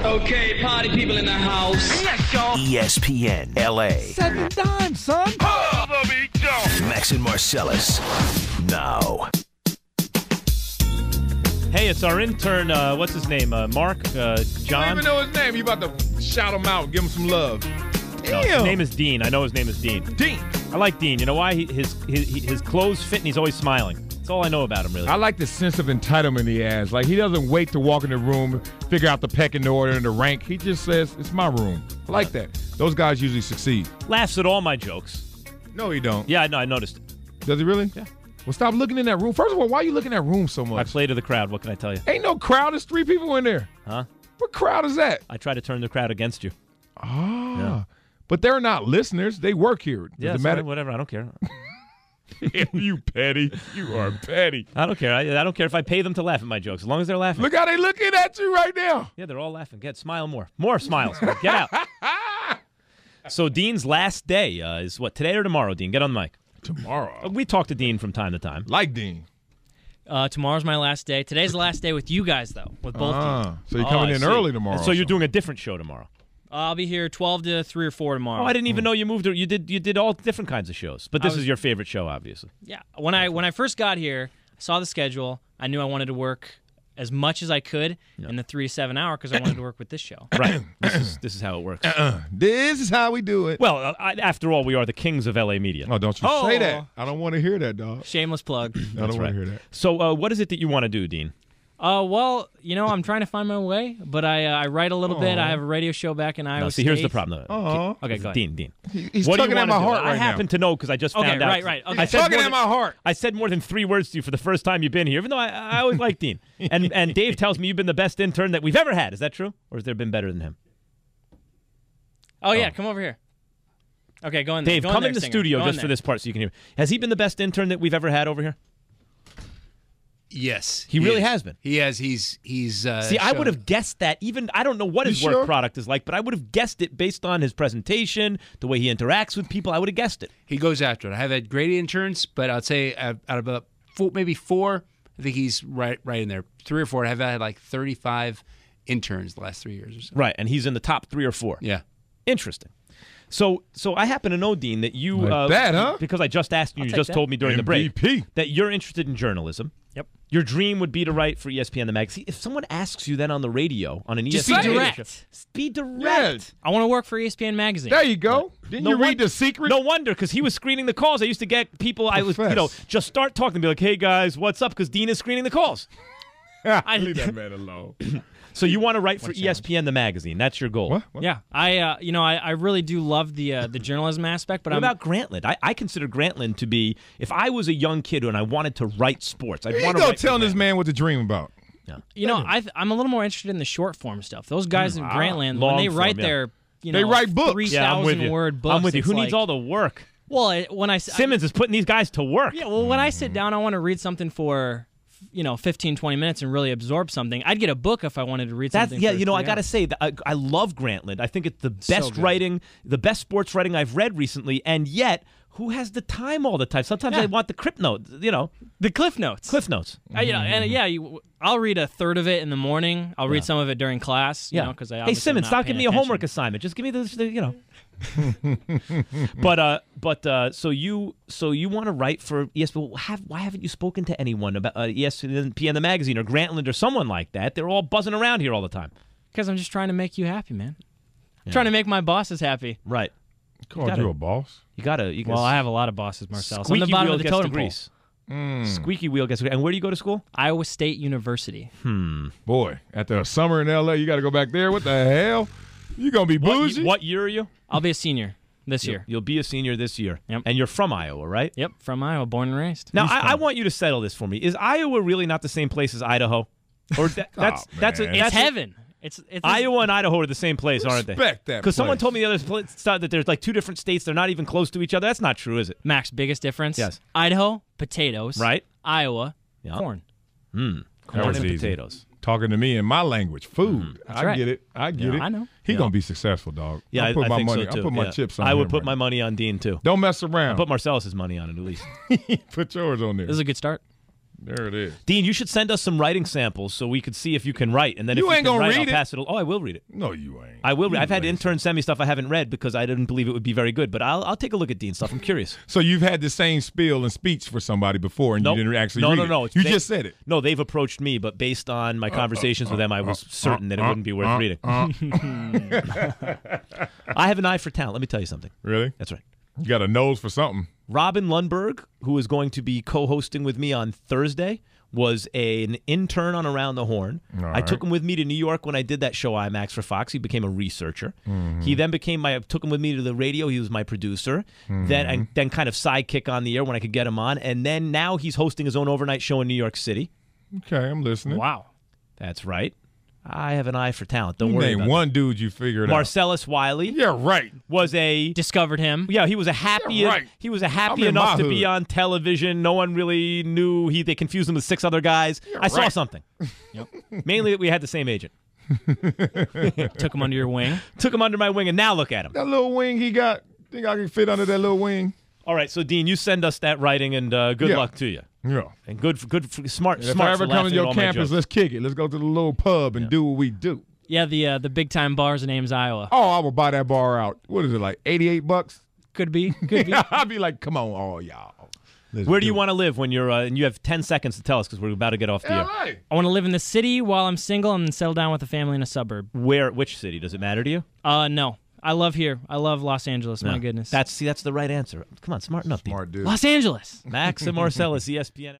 Okay, party people in the house. Yes, y'all. ESPNLA. 7 times, son. Max and Marcellus. Now. Hey, it's our intern. What's his name? Mark? John? I don't even know his name. You about to shout him out, give him some love. No, his name is Dean. I know his name is Dean. Dean. I like Dean. You know why? His clothes fit and he's always smiling. That's all I know about him, really. I like the sense of entitlement he has. Like, he doesn't wait to walk in the room, figure out the pecking order and the rank. He just says, it's my room. I like that. Those guys usually succeed. Laughs at all my jokes. No, he don't. Yeah, I noticed it. Does he really? Yeah. Well, stop looking in that room. First of all, why are you looking in that room so much? I play to the crowd. What can I tell you? Ain't no crowd. There's 3 people in there. Huh? What crowd is that? I try to turn the crowd against you. Ah. Yeah. But they're not listeners. They work here. Yeah, Does it matter? whatever. I don't care. You petty. You are petty. I don't care. I don't care if I pay them to laugh at my jokes, as long as they're laughing. Look how they looking at you right now. Yeah, they're all laughing. Smile more. More smiles. Get out. So Dean's last day is what, today or tomorrow, Dean? Get on the mic. Tomorrow. We talk to Dean from time to time. Like Dean. Tomorrow's my last day. Today's the last day with you guys, though, with both of you. So you're coming in early tomorrow. And so you're doing a different show tomorrow. I'll be here 12 to 3 or 4 tomorrow. Oh, I didn't even know you moved. You did all different kinds of shows. But this is your favorite show, obviously. Yeah. When I first got here, I saw the schedule. I knew I wanted to work as much as I could in the 3 to 7 hour because I wanted to work with this show. Right. This is how it works. This is how we do it. Well, after all, we are the kings of LA media. Oh, don't you say that. I don't want to hear that, dog. Shameless plug. I don't want to hear that. So what is it that you want to do, Dean? Well, I'm trying to find my way, but I write a little bit. I have a radio show back in Iowa State. Here's the problem. Okay, go ahead. Dean. He's tugging at my heart right now. I happen to know because I just found out. Right. Okay. He's tugging at my heart. I said more than 3 words to you for the first time you've been here, even though I always like Dean. And Dave tells me you've been the best intern that we've ever had. Is that true? Or has there been better than him? Oh, yeah. Come over here. Okay, go in there. Dave, come in the studio just for this part so you can hear me. Has he been the best intern that we've ever had over here? Yes, he really has been. He has. He's. See, I would have guessed that. Even I don't know what his work product is like, but I would have guessed it based on his presentation, the way he interacts with people. I would have guessed it. He goes after it. I have had great interns, but I'd say out of about maybe 4, I think he's right in there. 3 or 4. I've had like 35 interns the last 3 years or so. Right, and he's in the top 3 or 4. Yeah, interesting. So I happen to know, Dean, that you because I just asked you, you just told me during the break that you're interested in journalism. Yep. Your dream would be to write for ESPN the magazine. If someone asks you then on the radio on an just ESPN be direct. show, be direct. Yes. I want to work for ESPN magazine. There you go. Didn't you read The Secret? No wonder, because he was screening the calls. I used to get people. I was, just start talking and be like, "Hey guys, what's up?" Because Dean is screening the calls. I leave that man alone. So you want to write for ESPN the magazine? That's your goal. What? Yeah, I really do love the journalism aspect. But what about Grantland? I consider Grantland to be, if I was a young kid and I wanted to write sports, I'd want to write. Telling this man what to dream about. Yeah. I'm a little more interested in the short form stuff. Those guys in Grantland, when they write their, they write books. 3,000 word books. I'm with you. Who needs all the work? Well, when Simmons is putting these guys to work. Yeah. Well, when I sit down, I want to read something for 15, 20 minutes and really absorb something. I'd get a book if I wanted to read something. Yeah, I got to say, I love Grantland. I think it's the best writing, the best sports writing I've read recently, and yet, who has the time all the time? Sometimes I want the Cliff Notes, The Cliff Notes. Cliff Notes. I'll read a third of it in the morning. I'll read some of it during class, because Hey, Simmons, stop giving me a homework assignment. Just give me So you want to write for ESPN? Why haven't you spoken to anyone about ESPN the magazine or Grantland or someone like that? They're all buzzing around here all the time. Because I'm just trying to make you happy, man. I'm trying to make my bosses happy. Right. Called you a boss? You gotta. Well, I have a lot of bosses, Marcellus. I'm the bottom of the totem pole. Squeaky wheel gets. And where do you go to school? Iowa State University. Boy, after a summer in LA, you got to go back there. What the hell? You gonna be bougie? What year are you? I'll be a senior this year. You'll be a senior this year. Yep. And you're from Iowa, right? Yep, from Iowa, born and raised. Now, I want you to settle this for me. Is Iowa really not the same place as Idaho? Or that's heaven. It's Iowa and Idaho are the same place, aren't they? Respect that. Because someone told me the other side that there's like 2 different states. They're not even close to each other. That's not true, is it? Max, biggest difference? Yes. Idaho, potatoes. Right. Iowa, corn. Corn and potatoes. Talking to me in my language, food. I get it. I get it. I know. He's gonna be successful, dog. Yeah, I put my think money. so too. I put my chips on. I would put my money on Dean too. Don't mess around. I put Marcellus's money on it at least. Put yours on there. This is a good start. There it is. Dean, you should send us some writing samples so we could see if you can write. And then You if ain't you can gonna write, read I'll it. pass it. Oh, I will read it. No, you ain't. I will. You I've had lazy. interns send me stuff I haven't read because I didn't believe it would be very good. But I'll take a look at Dean's stuff. I'm curious. So you've had the same spiel and speech for somebody before, and Nope. you didn't actually No, read no, it. no. It's You they- just said it. No, they've approached me, but based on my conversations with them, I was certain that it wouldn't be worth reading. I have an eye for talent. Let me tell you something. Really? That's right. You got a nose for something. Robin Lundberg, who is going to be co-hosting with me on Thursday, was an intern on Around the Horn. I took him with me to New York when I did that show IMAX for Fox. He became a researcher. He then took him with me to the radio. He was my producer. Then kind of sidekick on the air when I could get him on. And then now he's hosting his own overnight show in New York City. Okay, I'm listening. Wow. That's right. I have an eye for talent. Don't You worry name about one dude you figured it. Marcellus Wiley. out. Yeah, right. Was a Discovered him. Yeah, he was a happy. Yeah, right. He was a I'm happy in enough my to be hood. on television. No one really knew. They confused him with 6 other guys. Yeah, I saw right. something. Mainly that we had the same agent. Took him under your wing. Took him under my wing, and now look at him. That little wing he got. Think I can fit under that little wing? All right, so Dean, you send us that writing, and good Yeah. luck to you. Yeah. And smart. If smart I ever for come to laughing at your all my campus, jokes. let's kick it. Let's go to the little pub and do what we do. Yeah, the big time bar's in Ames, Iowa. Oh, I will buy that bar out. What is it, like $88? Could be. Could be. I'll be like, come on, all y'all. Let's Where do you it. want to live when you're? And you have 10 seconds to tell us because we're about to get off the air. LA. I want to live in the city while I'm single and then settle down with a family in a suburb. Which city? Does it matter to you? No. I love here. I love Los Angeles. My No. goodness. That's the right answer. Come on, smart enough, Dean. Smart dude. Los Angeles. Max and Marcellus, ESPN.